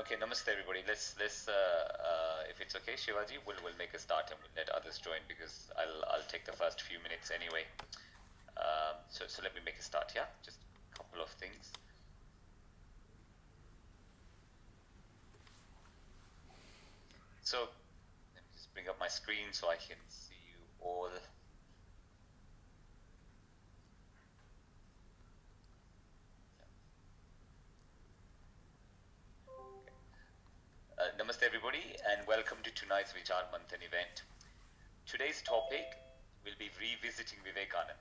Okay, namaste everybody. Let's if it's okay, Shivaji, we'll make a start and we'll let others join because I'll take the first few minutes anyway. So let me make a start. Yeah, just a couple of things. So let me just bring up my screen so I can see you all. Namaste everybody and welcome to tonight's Vichar Manthan event. Today's topic will be revisiting Vivekananda.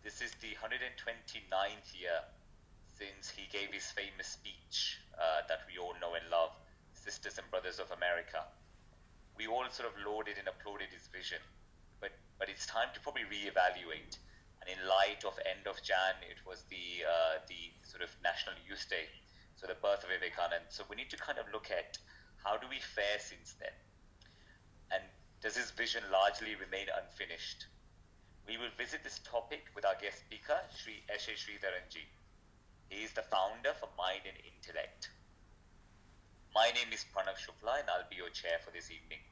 This is the 129th year since he gave his famous speech that we all know and love, Sisters and Brothers of America. We all sort of lauded and applauded his vision, but it's time to probably reevaluate. And in light of end of Jan, it was the sort of National Youth Day, so the birth of Vivekananda. So we need to kind of look at how do we fare since then, and does his vision largely remain unfinished? We will visit this topic with our guest speaker, A Sreedharanji. He is the founder for MindandIntellect. My name is Pranav Shukla and I'll be your chair for this evening.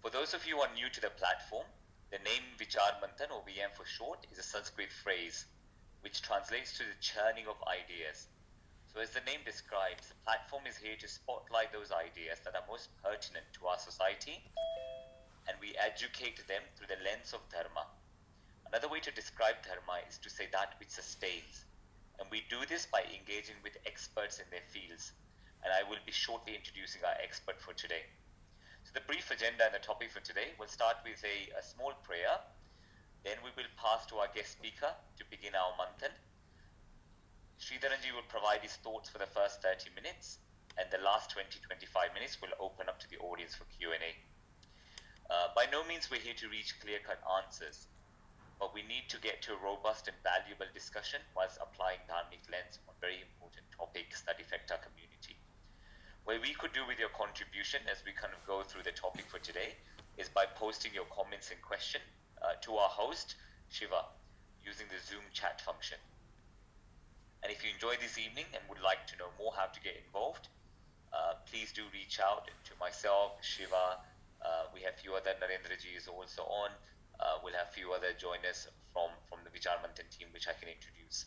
For those of you who are new to the platform, the name Vichar Manthan, or VM for short, is a Sanskrit phrase which translates to the churning of ideas. So as the name describes, the platform is here to spotlight those ideas that are most pertinent to our society, and we educate them through the lens of dharma. Another way to describe dharma is to say that which sustains. And we do this by engaging with experts in their fields. And I will be shortly introducing our expert for today. So the brief agenda and the topic for today will start with a small prayer. Then we will pass to our guest speaker to begin our manthan. Sreedharanji will provide his thoughts for the first 30 minutes. And the last 20-25 minutes will open up to the audience for Q&A. By no means we're here to reach clear-cut answers, but we need to get to a robust and valuable discussion whilst applying dharmic lens on very important topics that affect our community. What we could do with your contribution as we kind of go through the topic for today is by posting your comments and question to our host, Shiva, using the Zoom chat function. And if you enjoy this evening and would like to know more how to get involved, please do reach out to myself, Shiva. We have a few other, Narendraji is also on. We'll have a few other join us from the Vichar Manthan team, which I can introduce.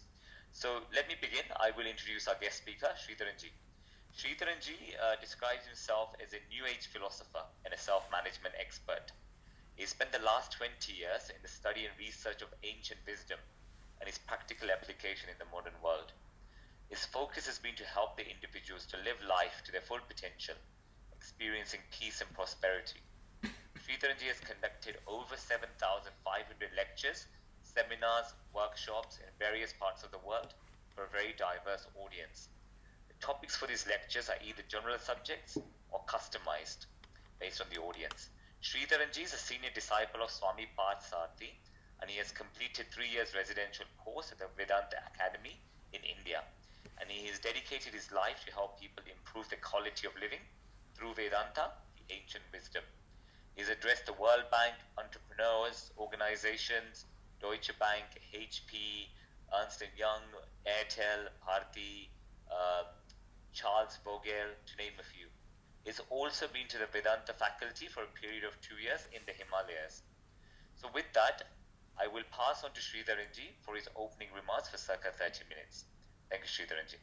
So let me begin. I will introduce our guest speaker, Sreedharanji. Sreedharanji describes himself as a New Age philosopher and a self-management expert. He spent the last 20 years in the study and research of ancient wisdom and its practical application in the modern world. His focus has been to help the individuals to live life to their full potential, experiencing peace and prosperity. Sreedharanji has conducted over 7,500 lectures, seminars, workshops in various parts of the world for a very diverse audience. The topics for these lectures are either general subjects or customized based on the audience. Sreedharanji is a senior disciple of Swami Parthasarathi, and he has completed 3 years residential course at the Vedanta Academy in India. And he has dedicated his life to help people improve the quality of living through Vedanta, the ancient wisdom. He's addressed the World Bank, entrepreneurs, organizations, Deutsche Bank, HP, Ernst & Young, Airtel, Bharti, Charles Vogel, to name a few. He's also been to the Vedanta faculty for a period of 2 years in the Himalayas. So with that, I will pass on to Sreedharanji for his opening remarks for circa 30 minutes. Thank you, Sreedharanji.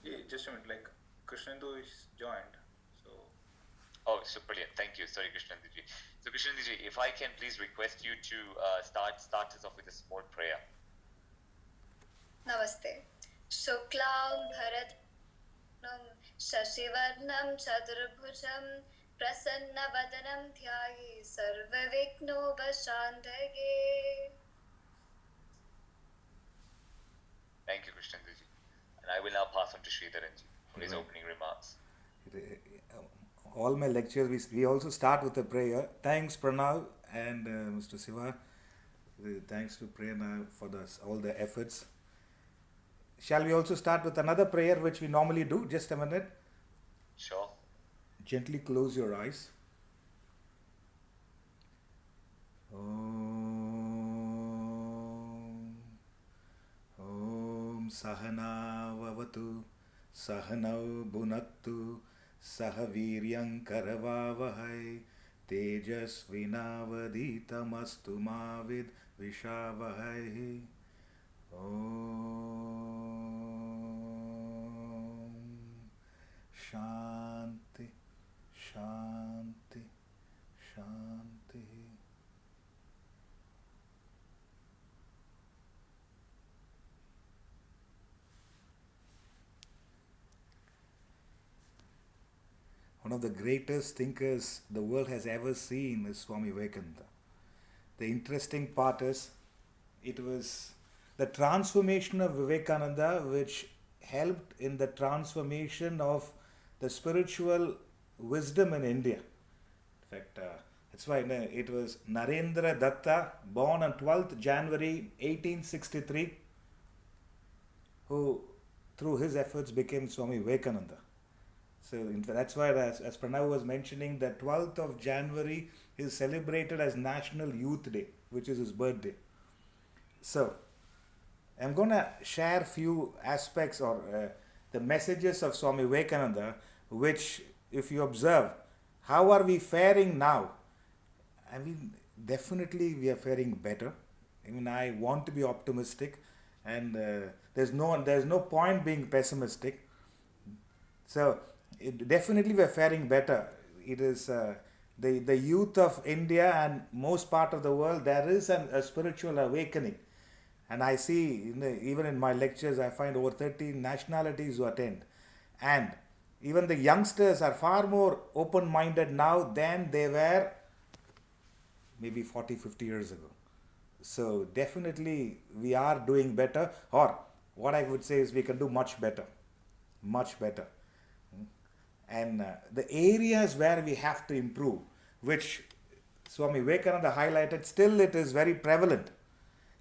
Yeah, just a minute, like Krishnendu is joined. Oh, so brilliant. Thank you. Sorry, Krishnenduji. So Krishnenduji, if I can please request you to start us off with a small prayer. Namaste. Shuklam Bharat Shashivarnam Chaturbhujam Prasannavadanam Dhyayi Sarvavigno Vashandhage. Thank you, Krishnenduji. And I will now pass on to Sreedharanji for his opening remarks. All my lectures, we also start with a prayer. Thanks, Pranav and Mr. Siva. Thanks to Prerna for all the efforts. Shall we also start with another prayer, which we normally do? Just a minute. Sure. Gently close your eyes. Om Sahana Vavatu Sahanau Bhunaktu Sahaviryankaravavahai Tejasvinavaditamastu Mavid Vishavahai. Om Shanti Shanti Shanti. One of the greatest thinkers the world has ever seen is Swami Vaikananda. The interesting part is, it was the transformation of Vivekananda which helped in the transformation of the spiritual wisdom in India. In fact, that's why it was Narendra Datta, born on 12th January 1863, who through his efforts became Swami Vivekananda. So that's why, as Pranav was mentioning, the 12th of January is celebrated as National Youth Day, which is his birthday. So, I'm going to share few aspects or the messages of Swami Vivekananda, which, if you observe, how are we faring now? I mean, definitely we are faring better. I mean, I want to be optimistic, and there's no point being pessimistic. So, definitely we are faring better. It is the youth of India and most part of the world, there is a spiritual awakening. And I see, even in my lectures, I find over 30 nationalities who attend. And even the youngsters are far more open-minded now than they were maybe 40, 50 years ago. So definitely we are doing better, or what I would say is we can do much better. Much better. And the areas where we have to improve, which Swami Vivekananda highlighted, still it is very prevalent.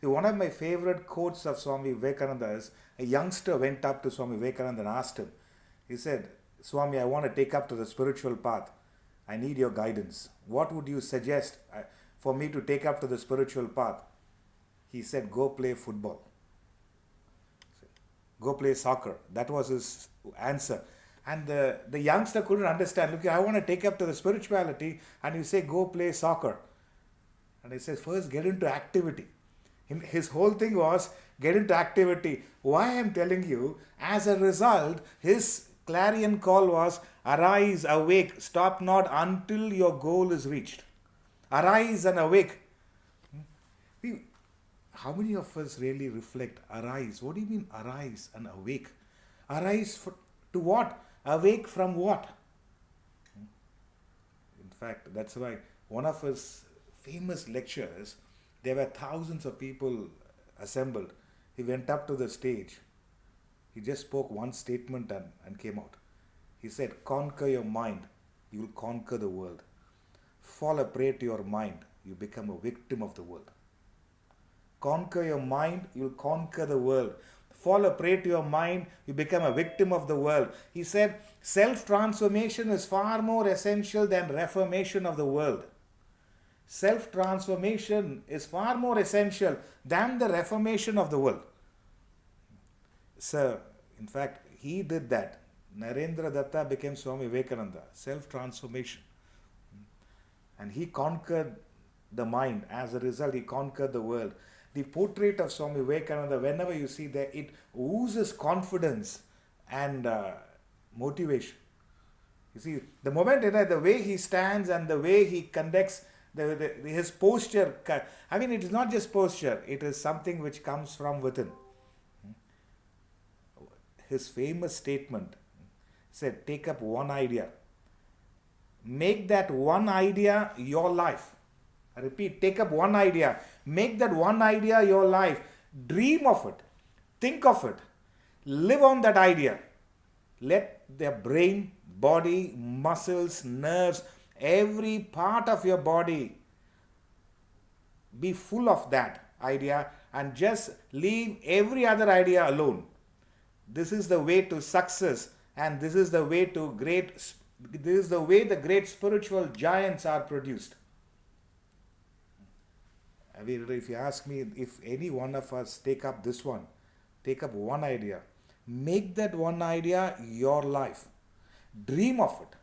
One of my favorite quotes of Swami Vivekananda is, a youngster went up to Swami Vivekananda and asked him, he said, Swami, I want to take up to the spiritual path. I need your guidance. What would you suggest for me to take up to the spiritual path? He said, go play football. Go play soccer. That was his answer. And the youngster couldn't understand. Look, I want to take up to the spirituality, and you say, go play soccer. And he says, first get into activity. His whole thing was, get into activity. Why I am telling you, as a result, his clarion call was, arise, awake, stop not until your goal is reached. Arise and awake. How many of us really reflect, arise? What do you mean, arise and awake? Arise to what? Awake from what? In fact, that's why one of his famous lectures, there were thousands of people assembled. He went up to the stage. He just spoke one statement and came out. He said, conquer your mind, you will conquer the world. Fall a prey to your mind, you become a victim of the world. Conquer your mind, you will conquer the world. Fall a prey to your mind, you become a victim of the world. He said, self-transformation is far more essential than reformation of the world. Self-transformation is far more essential than the reformation of the world. So, in fact, he did that. Narendra Datta became Swami Vivekananda. Self-transformation. And he conquered the mind. As a result, he conquered the world. The portrait of Swami Vivekananda, whenever you see that, it oozes confidence and motivation. You see, the moment, the way he stands and the way he conducts, his posture, I mean, it is not just posture, it is something which comes from within. His famous statement said, take up one idea. Make that one idea your life. I repeat, take up one idea. Make that one idea your life. Dream of it. Think of it. Live on that idea. Let the brain, body, muscles, nerves, every part of your body be full of that idea, and just leave every other idea alone. This is the way to success, and this is the way to the great spiritual giants are produced. If you ask me, if any one of us take up this one, Take up one idea. Make that one idea your life. Dream of it.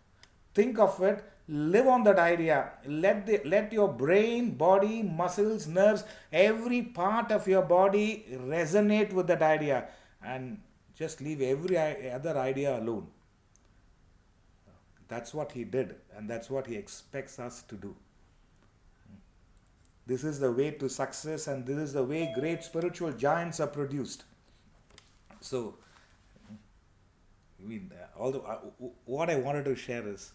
Think of it. Live on that idea. Let your brain, body, muscles, nerves, every part of your body resonate with that idea, and just leave every other idea alone. That's what he did, and that's what he expects us to do. This is the way to success, and this is the way great spiritual giants are produced. So, what I wanted to share is,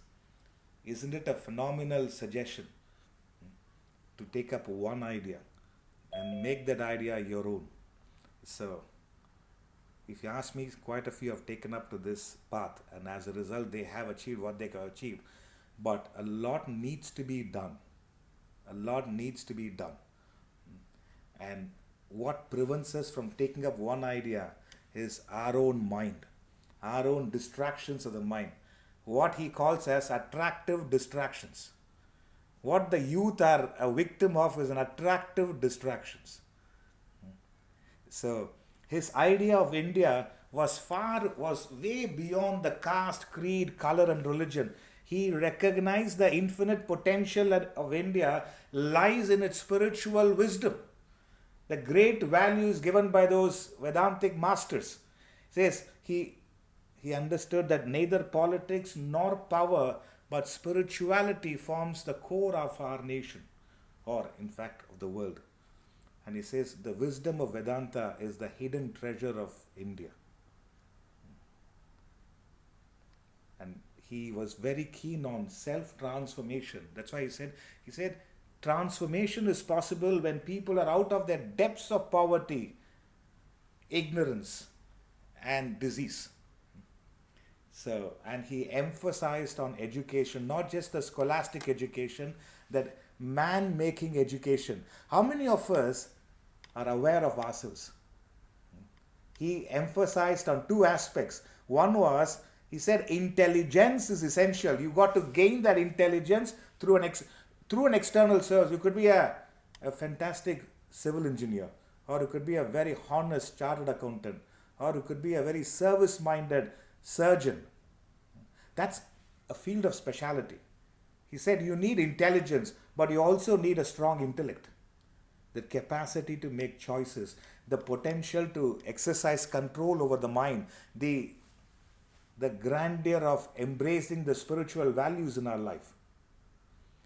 isn't it a phenomenal suggestion to take up one idea and make that idea your own? So, if you ask me, quite a few have taken up to this path, and as a result, they have achieved what they have achieved. But a lot needs to be done. A lot needs to be done. And what prevents us from taking up one idea is our own mind, our own distractions of the mind. What he calls as attractive distractions. What the youth are a victim of is an attractive distractions. So his idea of India was way beyond the caste, creed, color and religion. He recognized the infinite potential of India lies in its spiritual wisdom. The great values given by those Vedantic masters. Says he understood that neither politics nor power but spirituality forms the core of our nation, or in fact of the world. And he says the wisdom of Vedanta is the hidden treasure of India. And he was very keen on self-transformation. That's why he said transformation is possible when people are out of their depths of poverty, ignorance and disease. So, and he emphasized on education, not just the scholastic education, that man-making education. How many of us are aware of ourselves? He emphasized on two aspects. One was, he said, intelligence is essential. You got to gain that intelligence through an external source. You could be a fantastic civil engineer, or you could be a very honest chartered accountant, or you could be a very service-minded surgeon. That's a field of speciality. He said you need intelligence, but you also need a strong intellect. The capacity to make choices, the potential to exercise control over the mind, the grandeur of embracing the spiritual values in our life.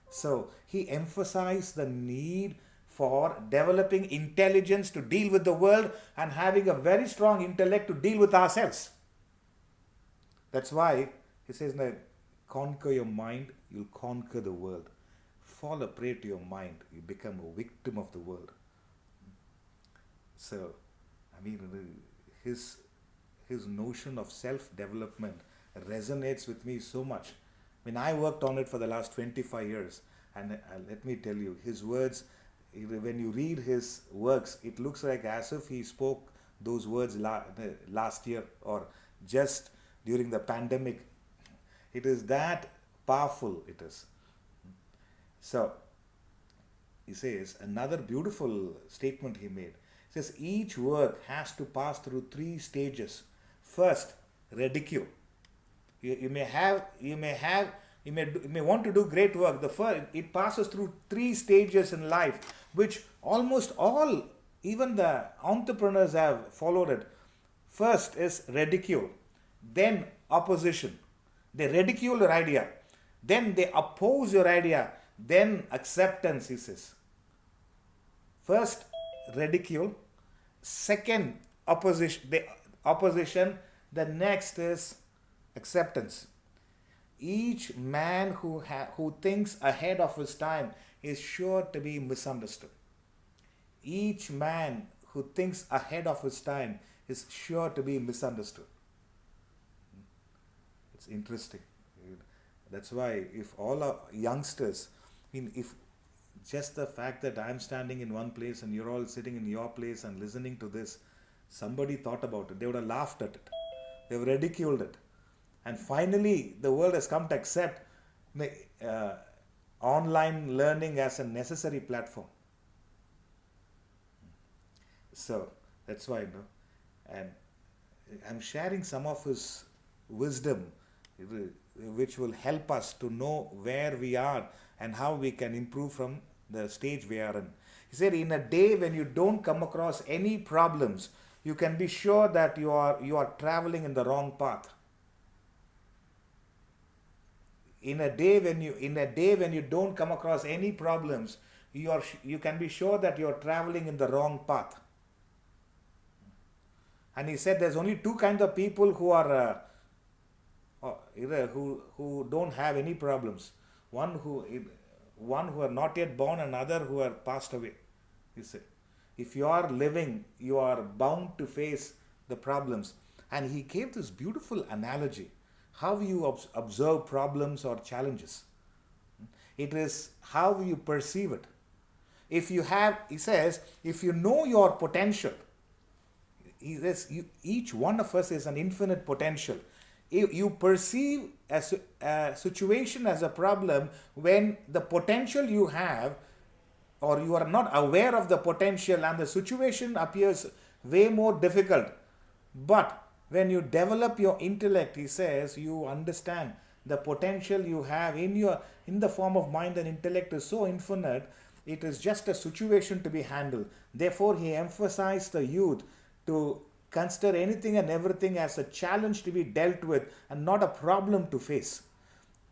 So he emphasized the need for developing intelligence to deal with the world and having a very strong intellect to deal with ourselves. That's why he says, conquer your mind, you'll conquer the world. Fall a prey to your mind, you become a victim of the world. So, I mean, his notion of self-development resonates with me so much. I mean, I worked on it for the last 25 years, and let me tell you, his words, when you read his works, it looks like as if he spoke those words last year or just during the pandemic. It is that powerful, it is. So, he says, another beautiful statement he made. He says, each work has to pass through 3 stages. First, ridicule. You may want to do great work. It passes through 3 stages in life, which almost all, even the entrepreneurs have followed it. First is ridicule, then opposition. They ridicule your idea, then they oppose your idea, then acceptance, he says. First, ridicule. Second, opposition. The next is acceptance. Each man who thinks ahead of his time is sure to be misunderstood. Each man who thinks ahead of his time is sure to be misunderstood. It's interesting. That's why if all our youngsters, if just the fact that I'm standing in one place and you're all sitting in your place and listening to this, somebody thought about it, they would have laughed at it. They have ridiculed it. And finally, the world has come to accept online learning as a necessary platform. So, that's why, And I'm sharing some of his wisdom, which will help us to know where we are and how we can improve from the stage we are in. He said, in a day when you don't come across any problems, you can be sure that you are traveling in the wrong path. In a day when you don't come across any problems, you can be sure that you are traveling in the wrong path. And he said there's only two kinds of people who are who don't have any problems. One who are not yet born, and other who are passed away. He said, if you are living, you are bound to face the problems. And he gave this beautiful analogy, how you observe problems or challenges. It is how you perceive it. He says, if you know your potential, he says, each one of us is an infinite potential. You perceive a situation as a problem when the potential you have, or you are not aware of the potential, and the situation appears way more difficult. But when you develop your intellect, he says, you understand the potential you have in the form of mind and intellect is so infinite, it is just a situation to be handled. Therefore, he emphasized the youth to consider anything and everything as a challenge to be dealt with and not a problem to face.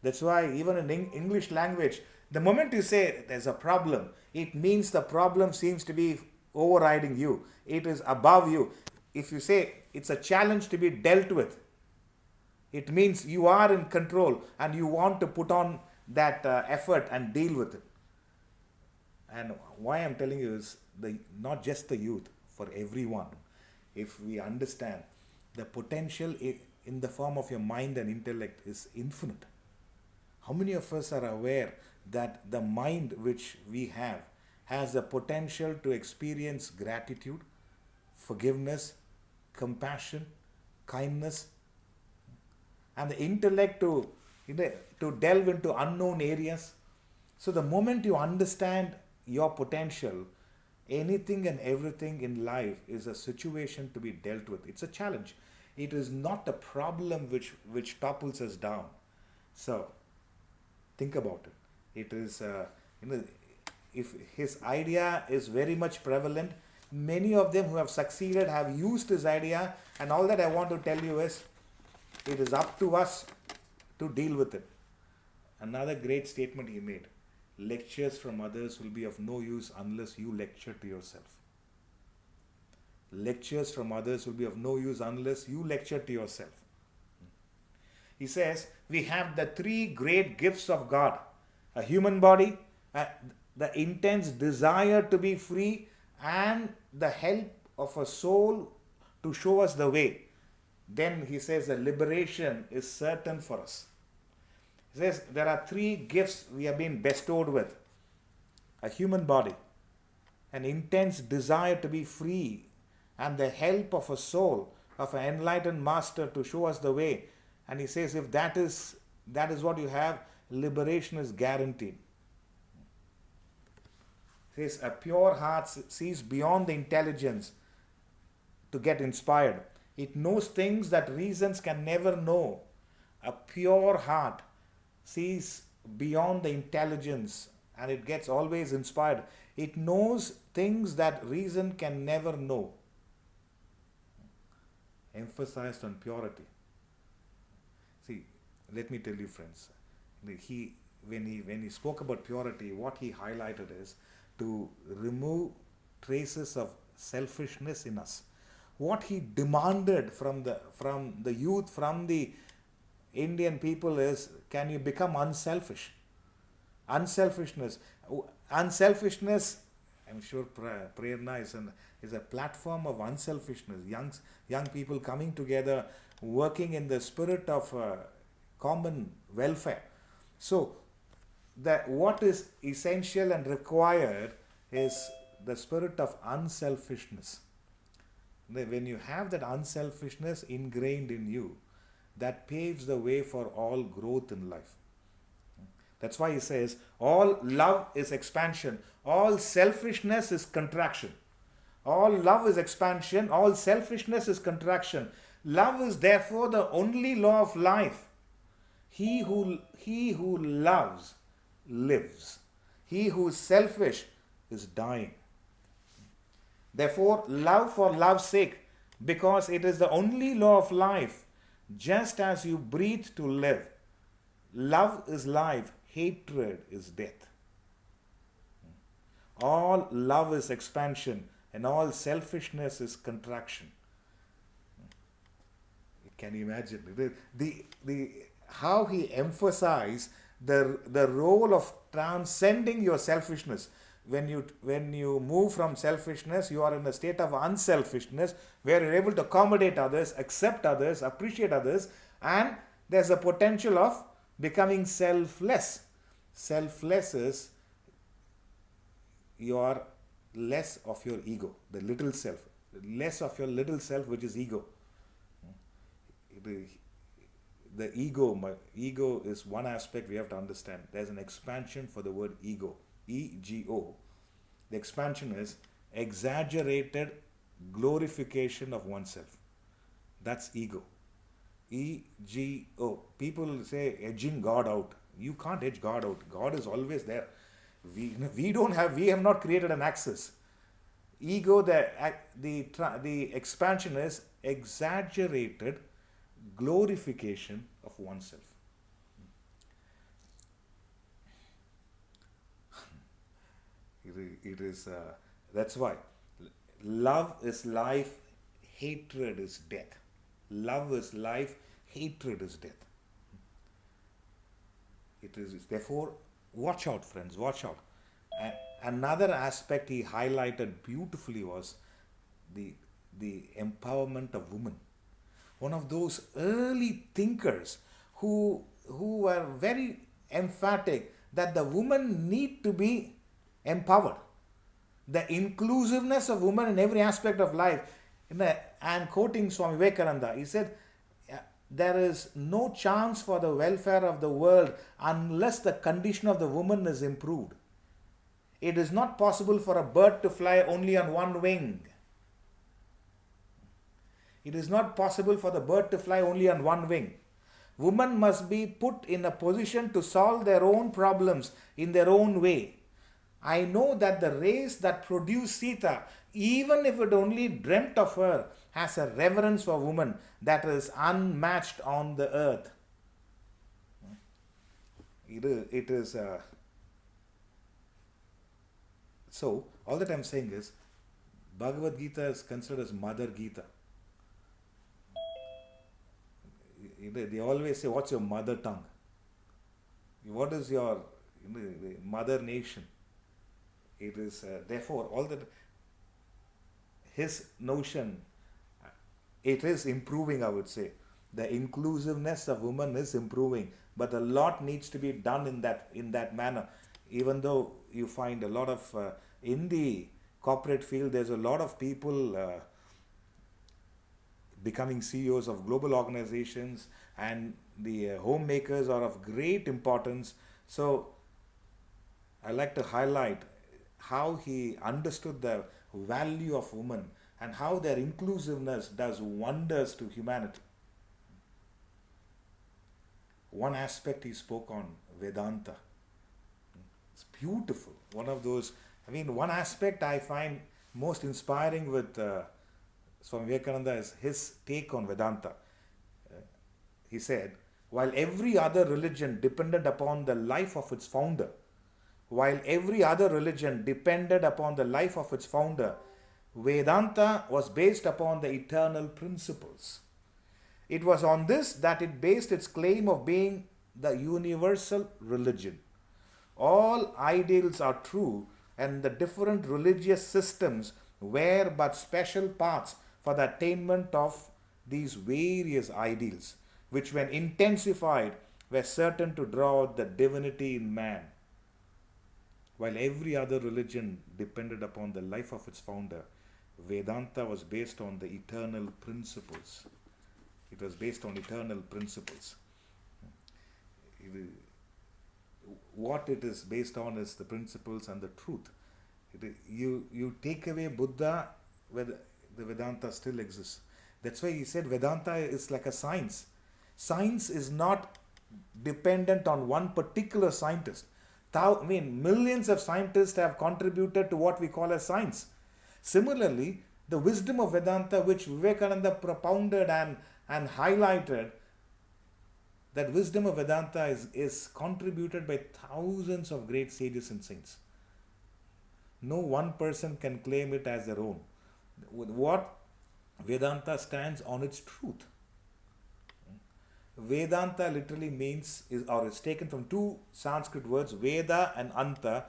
That's why even in English language, the moment you say there's a problem, it means the problem seems to be overriding you. It is above you. If you say it's a challenge to be dealt with, it means you are in control and you want to put on that effort and deal with it. And why I'm telling you is not just the youth, for everyone. If we understand the potential in the form of your mind and intellect is infinite. How many of us are aware that the mind which we have has the potential to experience gratitude, forgiveness, compassion, kindness, and the intellect to delve into unknown areas? So the moment you understand your potential, anything and everything in life is a situation to be dealt with. It's a challenge. It is not a problem which topples us down. So think about it. It is, if his idea is very much prevalent, many of them who have succeeded have used his idea, and all that I want to tell you is, it is up to us to deal with it. Another great statement he made: lectures from others will be of no use unless you lecture to yourself. Lectures from others will be of no use unless you lecture to yourself. He says, we have the three great gifts of God: a human body, the intense desire to be free, and the help of a soul to show us the way. Then he says the liberation is certain for us. He says there are three gifts we have been bestowed with: a human body, an intense desire to be free, and the help of a soul, of an enlightened master to show us the way. And he says if that is what you have, liberation is guaranteed. He says a pure heart sees beyond the intelligence to get inspired. It knows things that reasons can never know. A pure heart sees beyond the intelligence and it gets always inspired. It knows things that reason can never know. Emphasized on purity. See, let me tell you, friends, when he spoke about purity, what he highlighted is to remove traces of selfishness in us. What he demanded from the youth, from the Indian people is, can you become unselfish? Unselfishness, I'm sure Prerna is a platform of unselfishness. Young people coming together, working in the spirit of common welfare. So what is essential and required is the spirit of unselfishness. When you have that unselfishness ingrained in you, that paves the way for all growth in life. That's why he says, all love is expansion, all selfishness is contraction. All love is expansion, all selfishness is contraction. Love is therefore the only law of life. He who loves lives. He who is selfish is dying. Therefore, love for love's sake, because it is the only law of life. Just as you breathe to live, love is life, hatred is death. All love is expansion, and all selfishness is contraction. Can you imagine the how he emphasized the role of transcending your selfishness? When you move from selfishness, you are in a state of unselfishness, where you're able to accommodate others, accept others, appreciate others, and there's a potential of becoming selfless. Selfless is you are less of your ego, the little self, less of your little self, which is ego. The ego is one aspect we have to understand. There's an expansion for the word ego, ego. The expansion is exaggerated glorification of oneself. That's ego. ego. People say edging God out. You can't edge God out. God is always there. We have not created an axis. Ego, the expansion is exaggerated glorification of oneself. It is that's why love is life, hatred is death. Love is life, hatred is death. It is therefore, watch out, friends, watch out. Another aspect he highlighted beautifully was the empowerment of women. One of those early thinkers who were very emphatic that the women need to be empowered. The inclusiveness of women in every aspect of life. I'm quoting Swami Vivekananda. He said, there is no chance for the welfare of the world unless the condition of the woman is improved. It is not possible for a bird to fly only on one wing. It is not possible for the bird to fly only on one wing. Women must be put in a position to solve their own problems in their own way. I know that the race that produced Sita, even if it only dreamt of her, has a reverence for woman that is unmatched on the earth. It is so, all that I'm saying is, Bhagavad Gita is considered as Mother Gita. They always say, what's your mother tongue? What is your mother nation? It is therefore all that his notion, it is improving, I would say. The inclusiveness of women is improving, but a lot needs to be done in that manner. Even though you find a lot of in the corporate field, there's a lot of people becoming CEOs of global organizations, and the homemakers are of great importance. So I like to highlight how he understood the value of women and how their inclusiveness does wonders to humanity. One aspect he spoke on, Vedanta. It's beautiful. One of those, one aspect I find most inspiring with Swami Vivekananda is his take on Vedanta. He said, while every other religion depended upon the life of its founder, Vedanta was based upon the eternal principles. It was on this that it based its claim of being the universal religion. All ideals are true, and the different religious systems were but special paths for the attainment of these various ideals, which when intensified were certain to draw out the divinity in man. While every other religion depended upon the life of its founder, Vedanta was based on the eternal principles. It was based on eternal principles. What it is based on is the principles and the truth. You take away Buddha, the Vedanta still exists. That's why he said Vedanta is like a science. Science is not dependent on one particular scientist. Millions of scientists have contributed to what we call as science. Similarly, the wisdom of Vedanta, which Vivekananda propounded and highlighted, that wisdom of Vedanta is contributed by thousands of great sages and saints. No one person can claim it as their own. What Vedanta stands on its truth. Vedanta literally means, is taken from two Sanskrit words, Veda and Anta.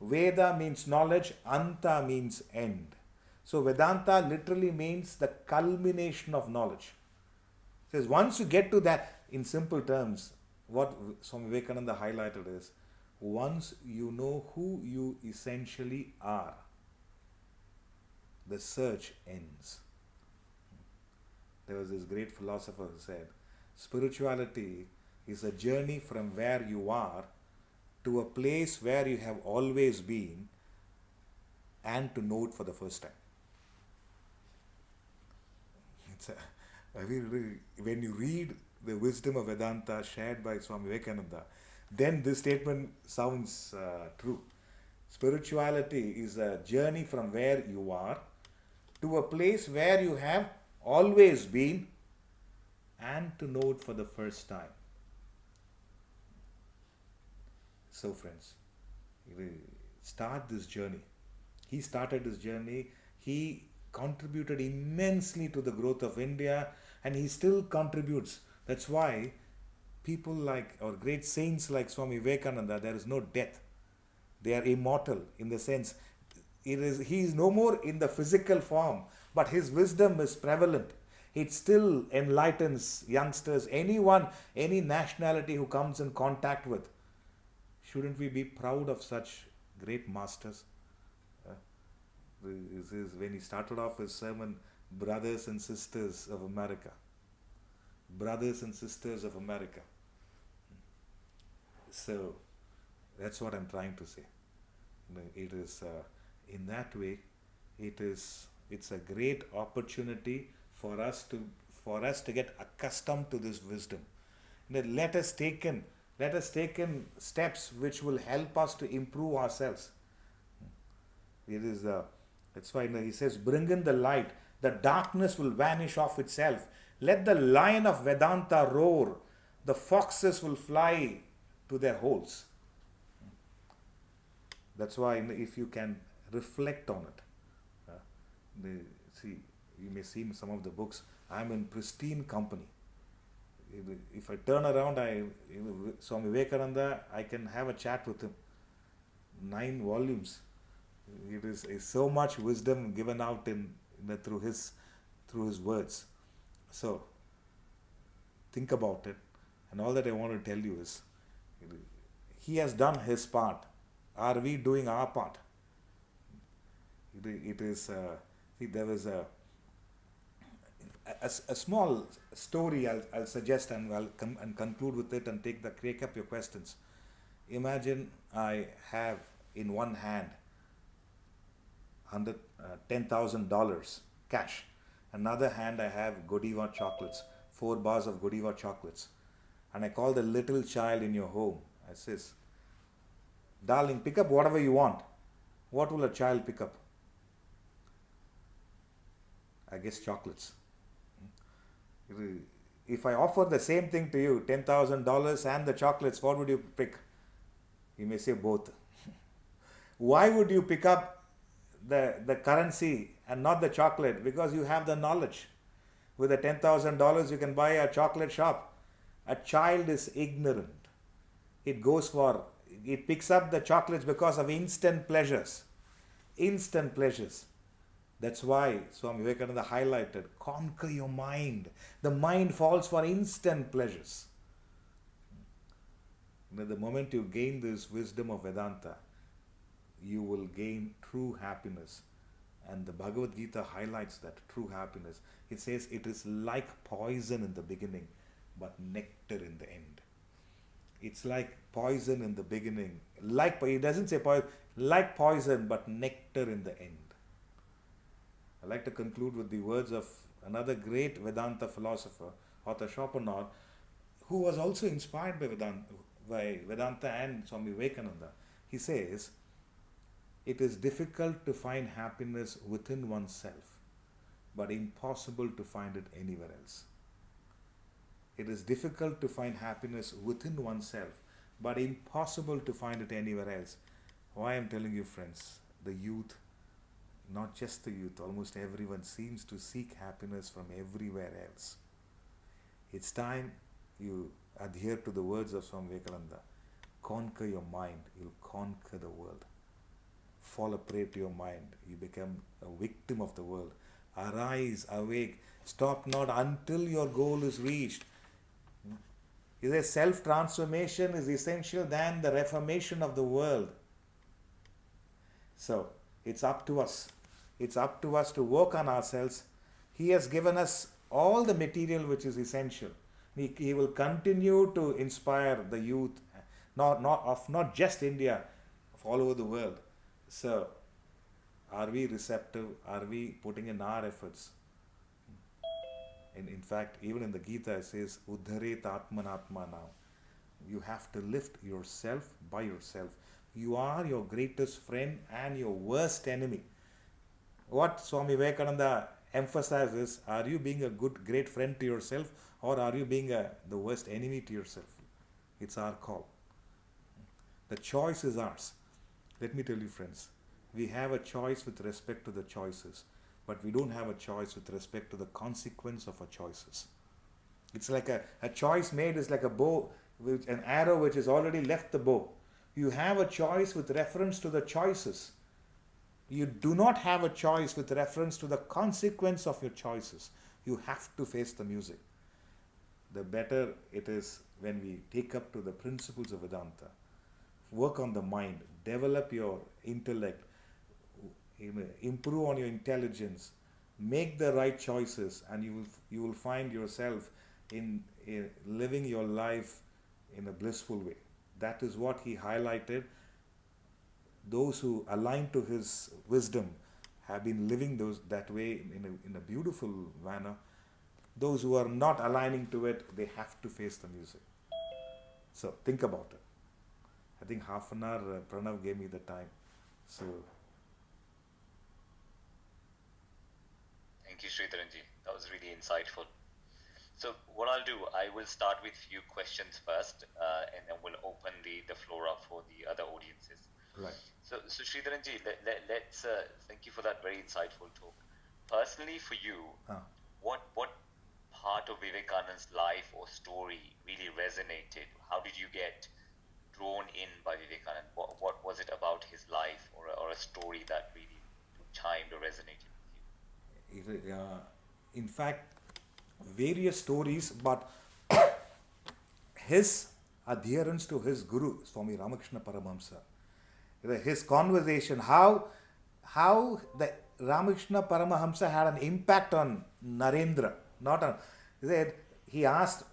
Veda means knowledge, Anta means end. So Vedanta literally means the culmination of knowledge. It says once you get to that, in simple terms, what Swami Vivekananda highlighted is, once you know who you essentially are, the search ends. There was this great philosopher who said, spirituality is a journey from where you are to a place where you have always been and to know it for the first time. When you read the wisdom of Vedanta shared by Swami Vivekananda, then this statement sounds true. Spirituality is a journey from where you are to a place where you have always been and to know it for the first time. So friends, start this journey. He started this journey. He contributed immensely to the growth of India, and he still contributes. That's why people like, or great saints like Swami Vivekananda, there is no death. They are immortal in the sense, he is no more in the physical form, but his wisdom is prevalent. It still enlightens youngsters, anyone, any nationality who comes in contact with. Shouldn't we be proud of such great masters? This is when he started off his sermon, Brothers and Sisters of America. Brothers and Sisters of America. So, that's what I'm trying to say. It is, in that way, it's a great opportunity for us to get accustomed to this wisdom. Let us take in steps which will help us to improve ourselves. That's why he says, bring in the light, the darkness will vanish off itself. Let the lion of Vedanta roar, the foxes will fly to their holes. That's why if you can reflect on it, you may see in some of the books, I'm in pristine company. If I turn around, Swami Vivekananda, I can have a chat with him. 9 volumes. It is so much wisdom given out through his words. So think about it, and all that I want to tell you is, he has done his part. Are we doing our part? It is. There was a small story I'll suggest, and I'll conclude with it and take up your questions. Imagine I have in one hand $10,000 cash. Another hand I have Godiva chocolates, 4 bars of Godiva chocolates. And I call the little child in your home. I says, darling, pick up whatever you want. What will a child pick up? I guess chocolates. If I offer the same thing to you, $10,000 and the chocolates, what would you pick? You may say both. Why would you pick up the currency and not the chocolate? Because you have the knowledge. With the $10,000 you can buy a chocolate shop. A child is ignorant. It picks up the chocolates because of instant pleasures. Instant pleasures. That's why Swami Vivekananda highlighted, conquer your mind. The mind falls for instant pleasures. The moment you gain this wisdom of Vedanta, you will gain true happiness. And the Bhagavad Gita highlights that true happiness. It says it is like poison in the beginning, but nectar in the end. It's like poison in the beginning. It doesn't say poison, like poison, but nectar in the end. I'd like to conclude with the words of another great Vedanta philosopher, Arthur Schopenhauer, who was also inspired by Vedanta and Swami Vivekananda. He says, it is difficult to find happiness within oneself, but impossible to find it anywhere else. It is difficult to find happiness within oneself, but impossible to find it anywhere else. Why I'm telling you, friends, the youth, not just the youth, almost everyone seems to seek happiness from everywhere else. It's time you adhere to the words of Swami Vivekananda. Conquer your mind, you'll conquer the world. Fall a prey to your mind, you become a victim of the world. Arise, awake, stop not until your goal is reached. He says self-transformation is essential than the reformation of the world. So, it's up to us. It's up to us to work on ourselves. He has given us all the material which is essential. He will continue to inspire the youth, not just India, of all over the world. So, are we receptive? Are we putting in our efforts? In fact, even in the Gita it says, Uddharet Atmanatma now. You have to lift yourself by yourself. You are your greatest friend and your worst enemy. What Swami Vivekananda emphasizes, are you being a great friend to yourself, or are you being the worst enemy to yourself? It's our call. The choice is ours. Let me tell you, friends, we have a choice with respect to the choices, but we don't have a choice with respect to the consequence of our choices. It's like a choice made is like a bow, with an arrow which has already left the bow. You have a choice with reference to the choices. You do not have a choice with reference to the consequence of your choices. You have to face the music. The better it is when we take up to the principles of Vedanta. Work on the mind, develop your intellect, improve on your intelligence, make the right choices, and you will find yourself in living your life in a blissful way. That is what he highlighted. Those who align to his wisdom have been living that way in a beautiful manner. Those who are not aligning to it, they have to face the music. So think about it. I think half an hour Pranav gave me the time. So Thank you, Sreedharanji. That was really insightful. So what I'll do, I will start with few questions first, and then we'll open the floor up for the other audiences. right. So Sreedharanji, let's thank you for that very insightful talk. Personally, for you, what part of Vivekananda's life or story really resonated? How did you get drawn in by Vivekananda? What was it about his life or a story that really chimed or resonated with you? In fact, various stories, but his adherence to his Guru, Swami Ramakrishna Paramahamsa, his conversation, how the Ramakrishna Paramahamsa had an impact on Narendra, not on. He asked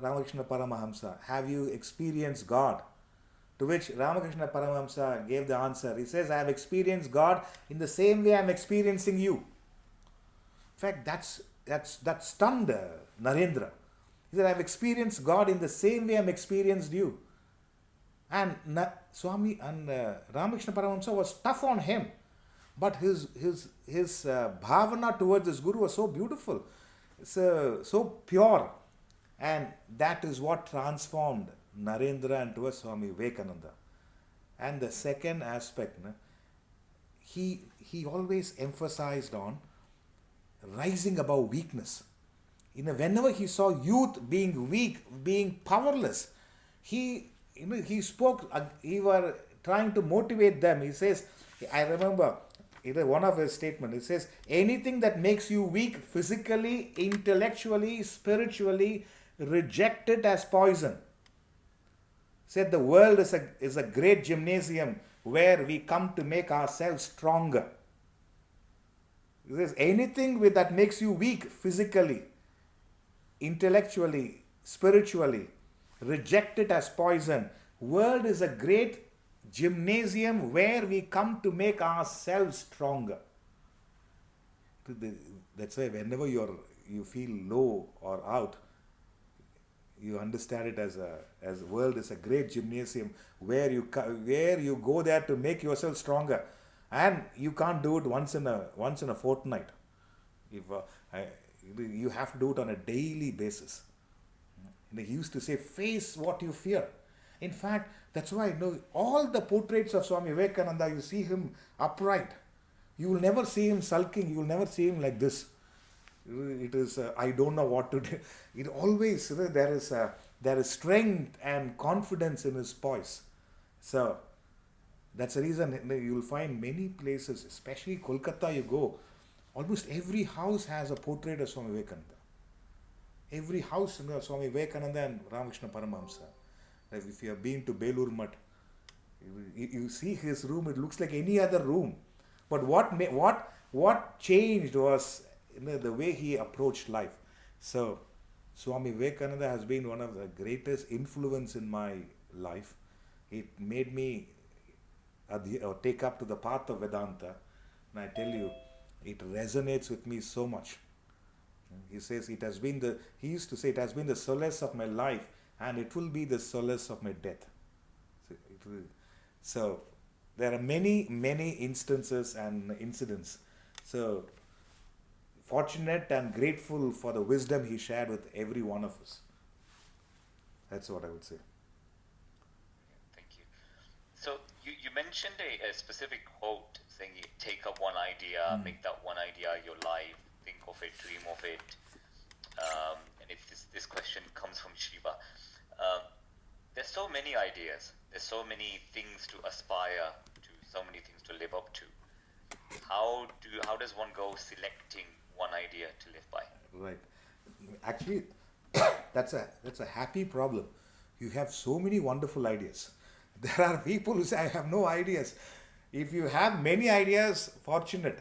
Ramakrishna Paramahamsa, have you experienced God? To which Ramakrishna Paramahamsa gave the answer. He says, I have experienced God in the same way I am experiencing you. In fact, that stunned Narendra. He said, I have experienced God in the same way I am experienced you. And Swami and Ramakrishna Paramahamsa was tough on him, but his bhavana towards his Guru was so beautiful, so pure, and that is what transformed Narendra into a Swami Vivekananda. And the second aspect, he always emphasized on rising above weakness. Whenever he saw youth being weak, being powerless, he spoke. He were trying to motivate them. He says, I remember one of his statements. He says, anything that makes you weak physically, intellectually, spiritually, reject it as poison. Said the world is a great gymnasium where we come to make ourselves stronger. He says, anything that makes you weak physically, intellectually, spiritually, reject it as poison. World is a great gymnasium where we come to make ourselves stronger. That's why whenever you feel low or out, you understand it as world is a great gymnasium where you go there to make yourself stronger, and you can't do it once in a fortnight. If I, you have to do it on a daily basis. He used to say, face what you fear. In fact, that's why all the portraits of Swami Vivekananda, you see him upright. You will never see him sulking. You will never see him like this. It is, I don't know what to do. It always, there is strength and confidence in his voice. So, that's the reason you will find many places, especially Kolkata, you go, almost every house has a portrait of Swami Vivekananda. Every house, Swami Vivekananda and Ramakrishna Paramahamsa. Like if you have been to Belur Mutt, you see his room, it looks like any other room. But what changed was the way he approached life. So, Swami Vivekananda has been one of the greatest influence in my life. It made me take up to the path of Vedanta. And I tell you, it resonates with me so much. He says he used to say, it has been the solace of my life and it will be the solace of my death. So there are many, many instances and incidents. So fortunate and grateful for the wisdom he shared with every one of us. That's what I would say. Thank you. So you mentioned a specific quote saying, take up one idea, make that one idea your life, think of it, dream of it. And if this question comes from Shiva. There's so many ideas, there's so many things to aspire to, so many things to live up to. How does one go selecting one idea to live by? Right. Actually, that's a happy problem. You have so many wonderful ideas. There are people who say, I have no ideas. If you have many ideas, fortunate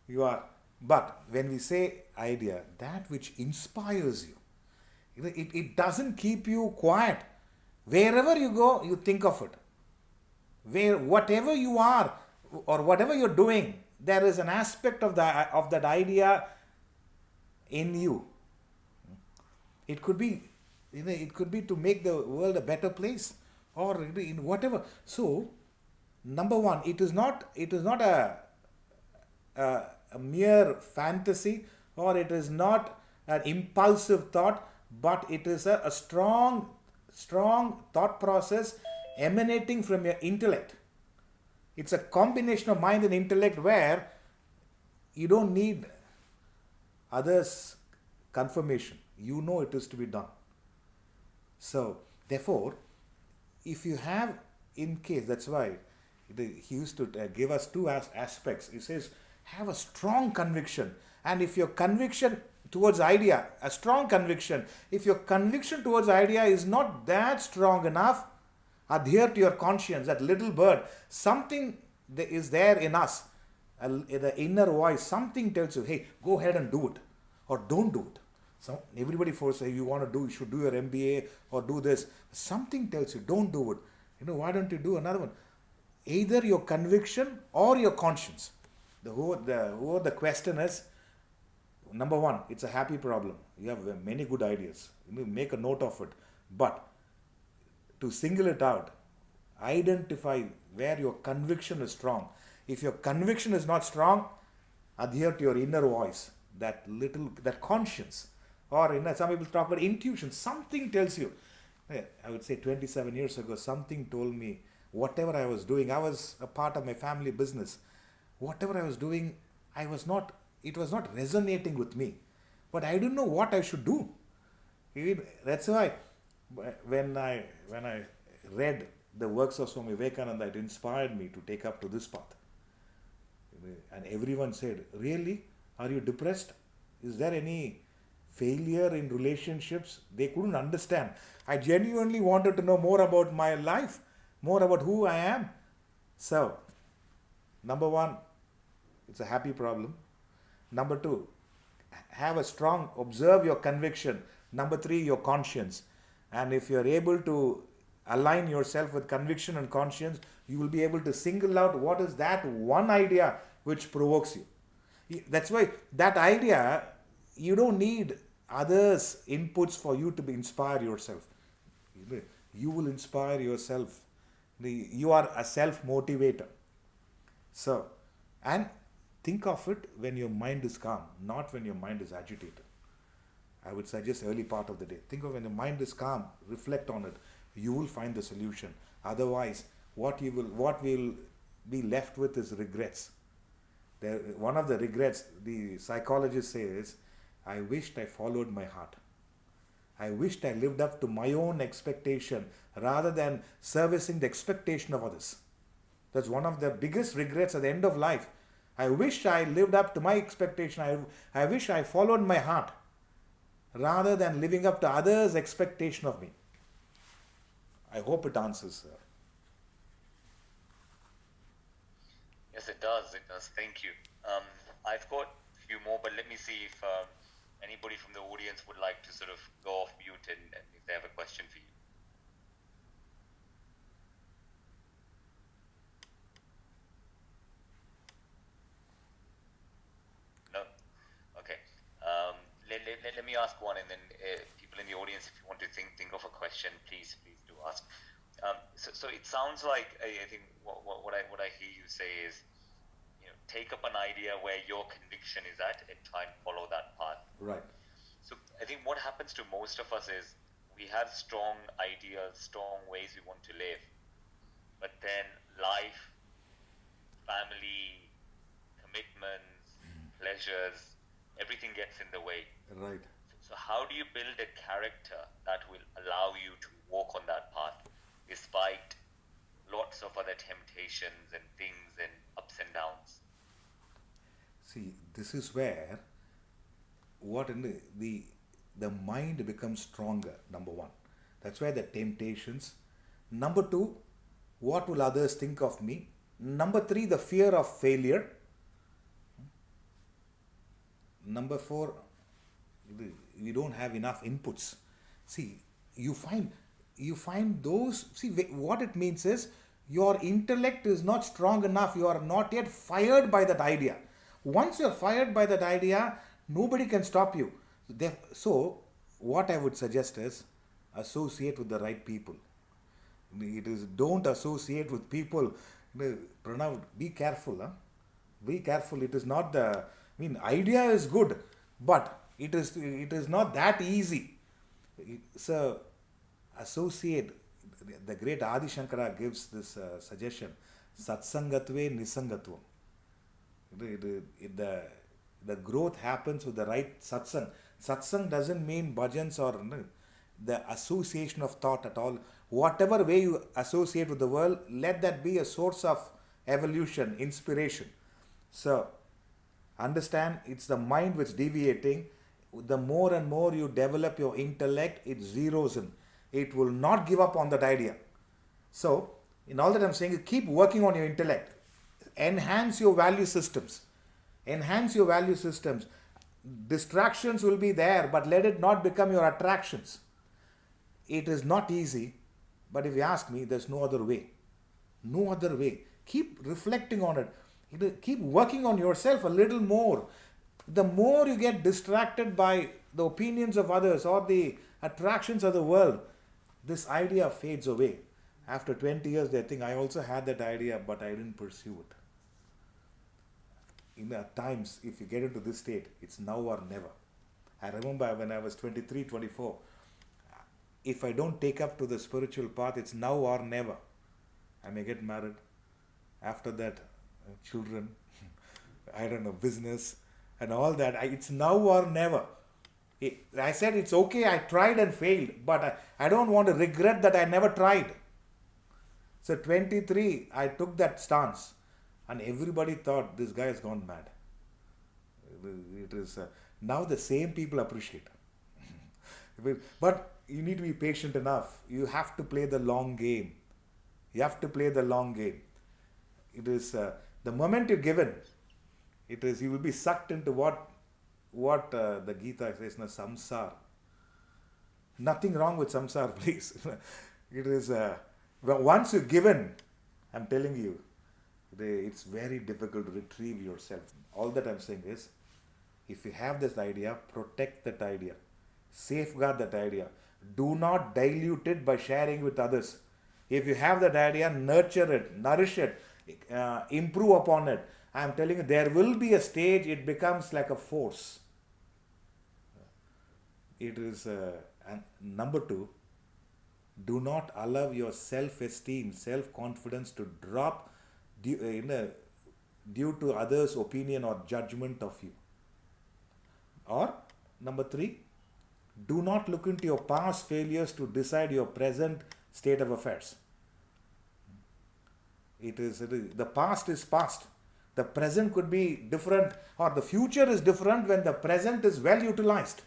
you are. But when we say idea, that which inspires you, it doesn't keep you quiet. Wherever you go, you think of it. Whatever you are or whatever you're doing, there is an aspect of that idea in you. It could be, to make the world a better place, or in whatever. So, number one, it is not a mere fantasy, or it is not an impulsive thought, but it is a strong thought process emanating from your intellect. It's a combination of mind and intellect where you don't need others' confirmation. You know it is to be done. So, therefore, if you have, in case, that's why he used to give us two aspects. He says, have a strong conviction. And if your conviction towards idea, a strong conviction, if your conviction towards idea is not that strong enough, adhere to your conscience, that little bird, something is there in us, the inner voice, something tells you, hey, go ahead and do it, or don't do it. So everybody forces, you want to do, you should do your MBA or do this. Something tells you, don't do it. Why don't you do another one? Either your conviction or your conscience. The question is, number one, it's a happy problem. You have many good ideas. Make a note of it. But to single it out, identify where your conviction is strong. If your conviction is not strong, adhere to your inner voice, that conscience. Or some people talk about intuition. Something tells you. I would say 27 years ago, something told me whatever I was doing, I was a part of my family business. Whatever I was doing, it was not resonating with me. But I didn't know what I should do. That's why when I read the works of Swami Vivekananda, it inspired me to take up to this path. And everyone said, really? Are you depressed? Is there any failure in relationships? They couldn't understand. I genuinely wanted to know more about my life, more about who I am. So, number one, it's a happy problem. Number two, observe your conviction. Number three, your conscience. And if you're able to align yourself with conviction and conscience, you will be able to single out what is that one idea which provokes you. That's why that idea, you don't need others' inputs for you to be inspire yourself. You will inspire yourself. You are a self motivator. So, and think of it when your mind is calm, not when your mind is agitated. I would suggest early part of the day. Think of when the mind is calm, reflect on it. You will find the solution. Otherwise, what will be left with is regrets. One of the regrets the psychologist says, I wished I followed my heart. I wished I lived up to my own expectation rather than servicing the expectation of others. That's one of the biggest regrets at the end of life. I wish I lived up to my expectation. I wish I followed my heart rather than living up to others' expectation of me. I hope it answers. Yes, it does. It does. Thank you. I've got a few more, but let me see if anybody from the audience would like to sort of go off mute and if they have a question for you. No? Okay. Let me ask one, and then people in the audience, if you want to think of a question, please do ask. So it sounds like I think what I hear you say is, take up an idea where your conviction is at and try and follow that path. Right. So I think what happens to most of us is we have strong ideas, strong ways we want to live, but then life, family, commitments, pleasures, everything gets in the way. Right. So how do you build a character that will allow you to walk on that path despite lots of other temptations and things and ups and downs? See, this is where the mind becomes stronger, number one. That's why the temptations. Number two, what will others think of me? Number three, the fear of failure. Number four, we don't have enough inputs. See, you find those. See, what it means is your intellect is not strong enough. You are not yet fired by that idea. Once you're fired by that idea, nobody can stop you. So, what I would suggest is associate with the right people. It is, don't associate with people. Pranav, be careful. Huh? Be careful. It is not idea is good, but it is not that easy. So, associate. The great Adi Shankara gives this suggestion: Satsangatve Nisangatvam. The growth happens with the right satsang. Satsang doesn't mean bhajans or the association of thought at all. Whatever way you associate with the world, let that be a source of evolution, inspiration. So, understand, it's the mind which is deviating. The more and more you develop your intellect, it zeroes in. It will not give up on that idea. So, in all that I'm saying, keep working on your intellect. Enhance your value systems. Enhance your value systems. Distractions will be there, but let it not become your attractions. It is not easy, but if you ask me, there's no other way. No other way. Keep reflecting on it. Keep working on yourself a little more. The more you get distracted by the opinions of others or the attractions of the world, this idea fades away. After 20 years, they think, I also had that idea, but I didn't pursue it. At times, if you get into this state, it's now or never. I remember when I was 23, 24, if I don't take up to the spiritual path, it's now or never. I may get married. After that, children, I don't know, business and all that. It's now or never. I said it's okay, I tried and failed, but I don't want to regret that I never tried. So 23, I took that stance. And everybody thought this guy has gone mad. It is now the same people appreciate. But you need to be patient enough. You have to play the long game. You have to play the long game. It is the moment you give in. It is you will be sucked into what the Gita says, samsara. Nothing wrong with samsara, please. It is once you give in, I'm telling you. It's very difficult to retrieve yourself. All that I'm saying is, if you have this idea, protect that idea, safeguard that idea. Do not dilute it by sharing with others. If you have that idea, nurture it, nourish it, improve upon it. I'm telling you, there will be a stage it becomes like a force. It is, and number two, do not allow your self-esteem, self-confidence to drop due to others' opinion or judgment of you. Or number three, do not look into your past failures to decide your present state of affairs. It is the past is past. The present could be different, or the future is different when the present is well utilized.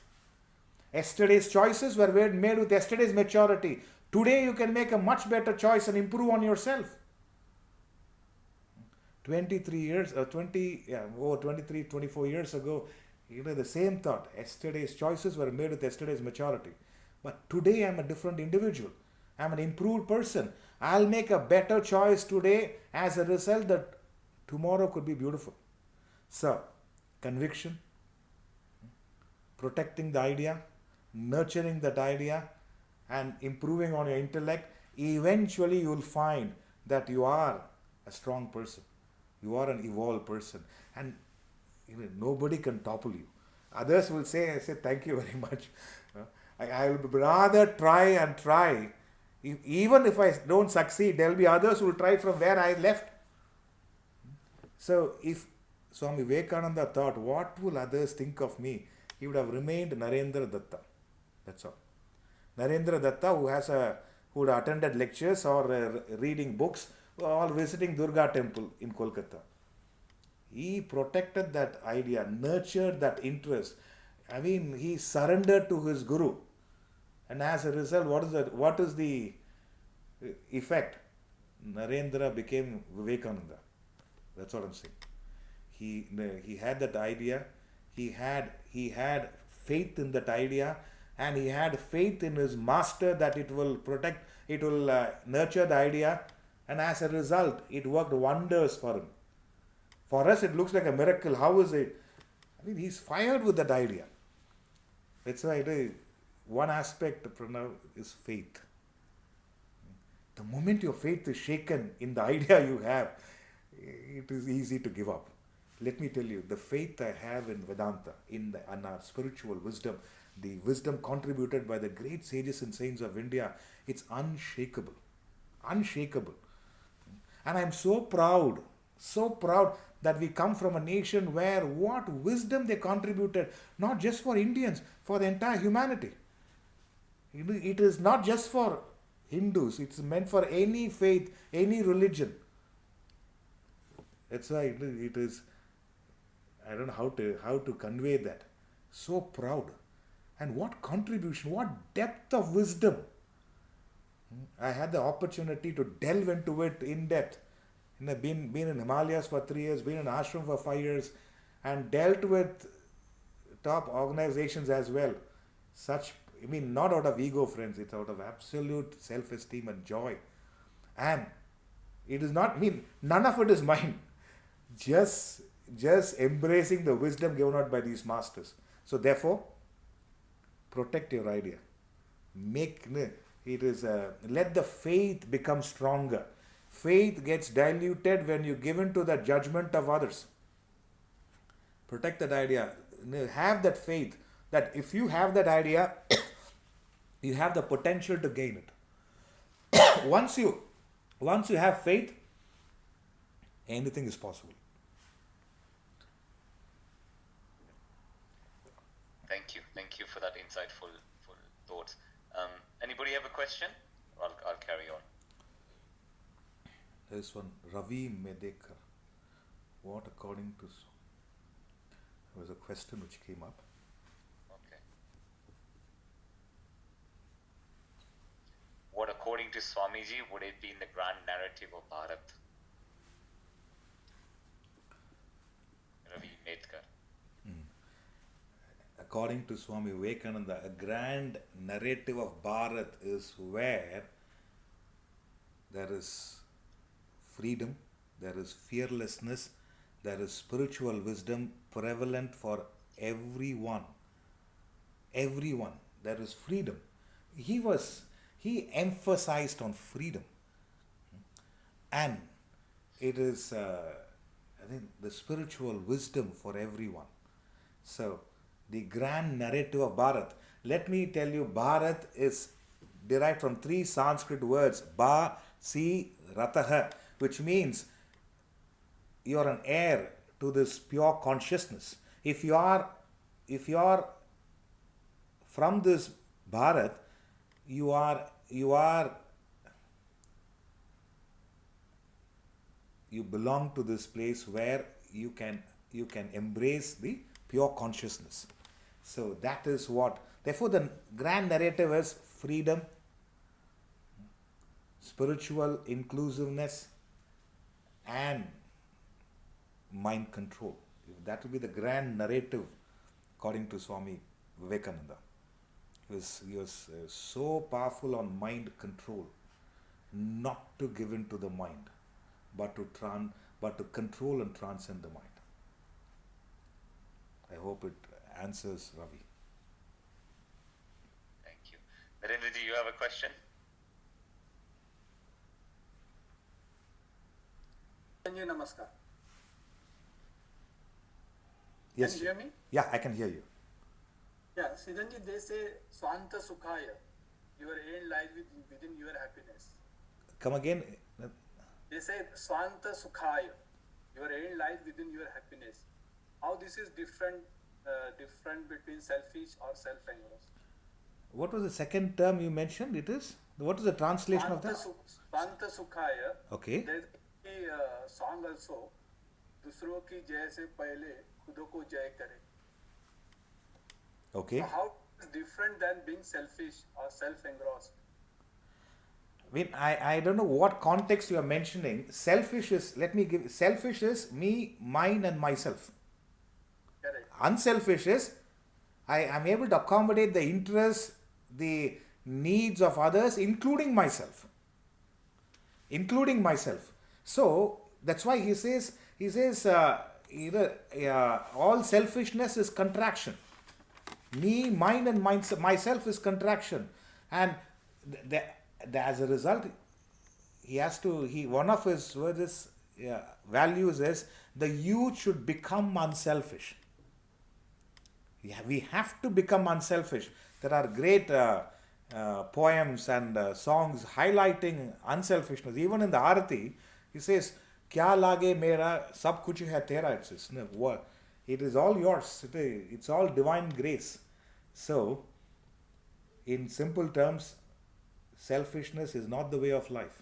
Yesterday's choices were made with yesterday's maturity. Today you can make a much better choice and improve on yourself. 23 years, 23, 24 years ago, the same thought. Yesterday's choices were made with yesterday's maturity. But today I'm a different individual. I'm an improved person. I'll make a better choice today. As a result, that tomorrow could be beautiful. So, conviction, protecting the idea, nurturing that idea, and improving on your intellect. Eventually you will find that you are a strong person. You are an evolved person. And nobody can topple you. Others will say thank you very much. I will rather try. Even if I don't succeed, there will be others who will try from where I left. So if Swami Vivekananda thought, what will others think of me? He would have remained Narendra Datta. That's all. Narendra Datta, who would have attended lectures or reading books or visiting Durga temple in Kolkata. He protected that idea, nurtured that interest. I mean, he surrendered to his guru. And as a result, what is the effect? Narendra became Vivekananda. That's what I'm saying. He had that idea. He had faith in that idea, and he had faith in his master that it will protect, it will nurture the idea, and as a result, it worked wonders for him. For us, it looks like a miracle. How is it? I mean, he's fired with that idea. That's why one aspect of Pranav is faith. The moment your faith is shaken in the idea you have, it is easy to give up. Let me tell you, the faith I have in Vedanta, in our spiritual wisdom, the wisdom contributed by the great sages and saints of India, it's unshakable. Unshakable. And I'm so proud that we come from a nation where what wisdom they contributed, not just for Indians, for the entire humanity. It is not just for Hindus, it's meant for any faith, any religion. That's why it is, I don't know how to convey that. So proud. And what contribution, what depth of wisdom. I had the opportunity to delve into it in depth. Been in Himalayas for 3 years, been in ashram for 5 years, and dealt with top organizations as well. Not out of ego, friends, it's out of absolute self-esteem and joy. And it is not, none of it is mine. Just embracing the wisdom given out by these masters. So therefore, protect your idea. Let the faith become stronger. Faith gets diluted when you give in to the judgment of others. Protect that idea. Have that faith that if you have that idea, you have the potential to gain it. Once you have faith, anything is possible. Thank you for that insightful thoughts. Anybody have a question? I'll carry on. There's one, Ravi Medekar. What according to... There was a question which came up. Okay. What according to Swamiji would it be in the grand narrative of Bharat? Ravi Medekar. According to Swami Vaikananda, a grand narrative of Bharat is where there is freedom, there is fearlessness, there is spiritual wisdom prevalent for everyone. Everyone. There is freedom. He emphasized on freedom. And it is, I think, the spiritual wisdom for everyone. So, the grand narrative of Bharat. Let me tell you, Bharat is derived from three Sanskrit words, Ba, Si, Rataha, which means you are an heir to this pure consciousness. If you are from this Bharat, you belong to this place where you can embrace the pure consciousness. So that is what. Therefore, the grand narrative is freedom, spiritual inclusiveness, and mind control. That will be the grand narrative according to Swami Vivekananda. He was so powerful on mind control, not to give in to the mind, but to control and transcend the mind. I hope it answers Ravi. Thank you. Narendraji, you have a question? Sanjay, namaskar. Yes. Can you hear me? Yeah, I can hear you. Yeah, Sreedharanji, they say Swanta Sukhaya, your end lies within your happiness. Come again. They say Swanta Sukhaya, your end lies within your happiness. How this is different between selfish or self-engrossed? What was the second term you mentioned? It is? What is the translation of that? Swanta Sukhaya. Okay. There is a song also, दूसरों की जय से पहले खुद को जय करे. Okay. So how is different than being selfish or self-engrossed? I don't know what context you are mentioning. Selfish is me, mine, and myself. Correct. Unselfish is I am able to accommodate the interests, the needs of others, including myself. So that's why he says all selfishness is contraction. Me, mine, and myself is contraction, and as a result, one of his values is the youth should become unselfish. We have to become unselfish. There are great poems and songs highlighting unselfishness. Even in the Arati, he says, "Kya lage mera, sab kuch hai tera." It says, no, it is all yours. It's all divine grace. So, in simple terms, selfishness is not the way of life.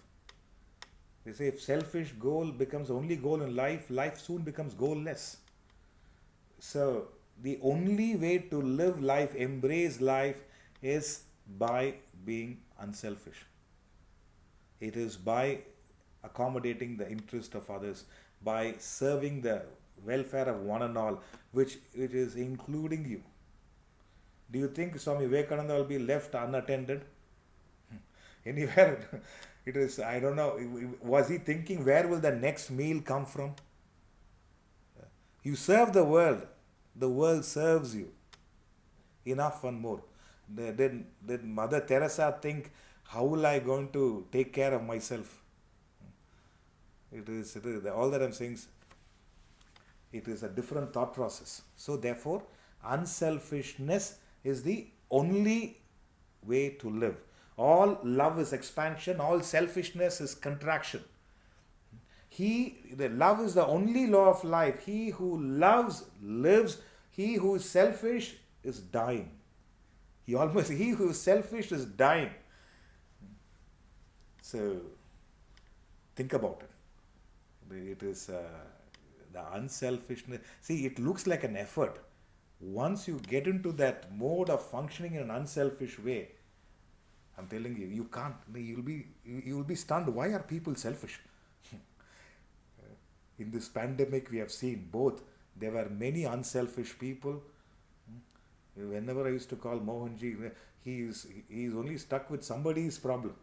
They say if selfish goal becomes only goal in life, life soon becomes goalless. So, the only way to live life, embrace life, is by being unselfish. It is by accommodating the interest of others, by serving the welfare of one and all, which is including you. Do you think Swami Vivekananda will be left unattended? Anywhere? It is, I don't know, was he thinking where will the next meal come from? You serve the world serves you. Enough and more. Did Mother Teresa think, how will I going to take care of myself? It is all that I'm saying is, it is a different thought process. So therefore, unselfishness is the only way to live. All love is expansion, all selfishness is contraction. The love is the only law of life. He who loves lives. He who is selfish is dying. He who is selfish is dying. So think about it. It is the unselfishness. See, it looks like an effort. Once you get into that mode of functioning in an unselfish way, I'm telling you, you can't. You will be stunned. Why are people selfish? In this pandemic, we have seen both. There were many unselfish people. Whenever I used to call Mohanji, he is only stuck with somebody's problem.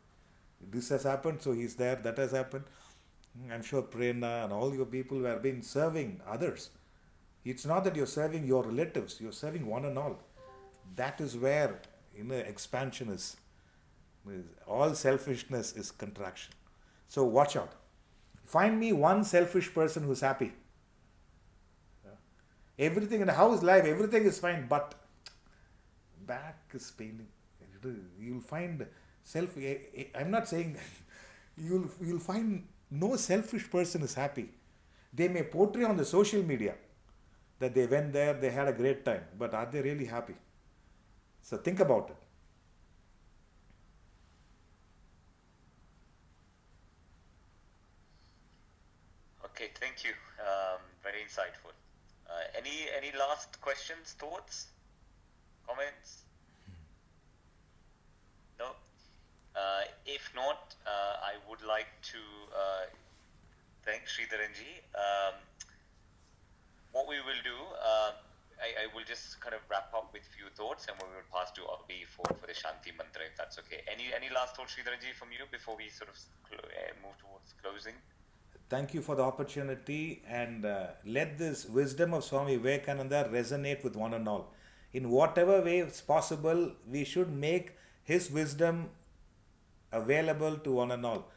This has happened, so he's there. That has happened. I'm sure Prerna and all your people who have been serving others. It's not that you're serving your relatives, you're serving one and all. That is where expansion is. All selfishness is contraction. So watch out. Find me one selfish person who's happy. Everything in the house life, everything is fine, but back is paining. You'll find I'm not saying you'll find no selfish person is happy. They may portray on the social media that they went there, they had a great time, but are they really happy? So think about it. Okay, thank you. Very insightful. Any last questions, thoughts, comments? No? If not, I would like to thank Sreedharanji. What we will do, I will just kind of wrap up with few thoughts and we will pass to Abhi for the Shanti Mantra, if that's okay. Any last thoughts, Sreedharanji, from you before we sort of move towards closing? Thank you for the opportunity, and let this wisdom of Swami Vivekananda resonate with one and all. In whatever way it's possible, we should make his wisdom available to one and all,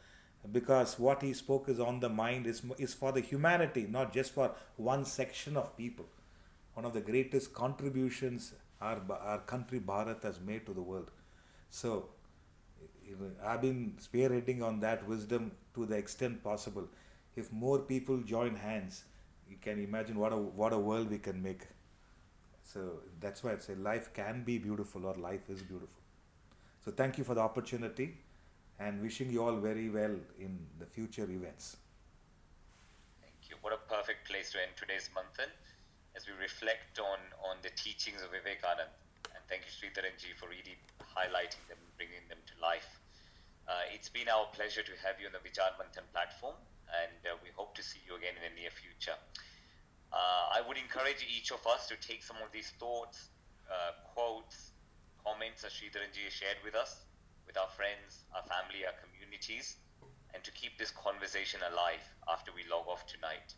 because what he spoke is on the mind, is for the humanity, not just for one section of people. One of the greatest contributions our country Bharat has made to the world. So I've been spearheading on that wisdom to the extent possible. If more people join hands, you can imagine what a world we can make. So that's why I say life can be beautiful, or life is beautiful. So thank you for the opportunity, and wishing you all very well in the future events. Thank you. What a perfect place to end today's Manthan as we reflect on the teachings of Vivekananda. And thank you, Sreedharanji, for really highlighting them, bringing them to life. It's been our pleasure to have you on the Vichar Manthan platform, and we hope to see you again in the near future. I would encourage each of us to take some of these thoughts, quotes, comments that Sreedharanji has shared with us, with our friends, our family, our communities, and to keep this conversation alive after we log off tonight.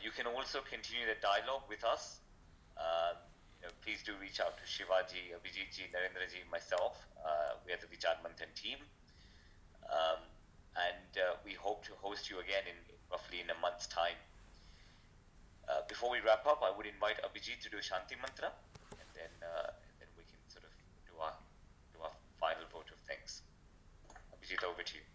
You can also continue the dialogue with us. Please do reach out to Shivaji, Abhijitji, Narendraji, myself. We are the Vichar Manthan team. And we hope to host you again roughly in a month's time. Before we wrap up, I would invite Abhijit to do Shanti Mantra, and then we can sort of do our final vote of thanks. Abhijit, over to you.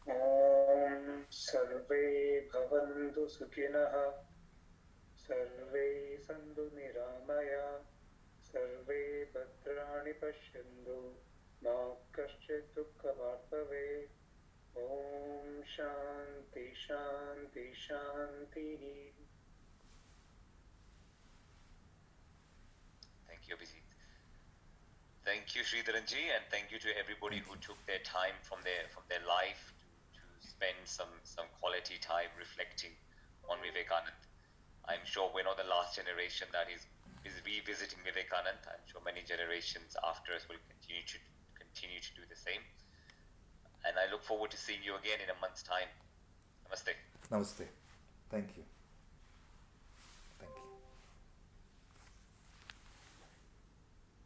Om Sarve Bhavantu Sukhinah Sarve Santu Niramaya Sarve Bhadrani Pashyantu Ma Kaschit Dukkhavat Bhavet. Om Shanti Shanti Shanti. Thank you, Abhijit. Thank you, Sreedharanji, and thank you to everybody who took their time from their life to spend some quality time reflecting on Vivekananda. I'm sure we're not the last generation that is revisiting Vivekananda. I'm sure many generations after us will continue to do the same. And I look forward to seeing you again in a month's time. Namaste. Namaste. Thank you.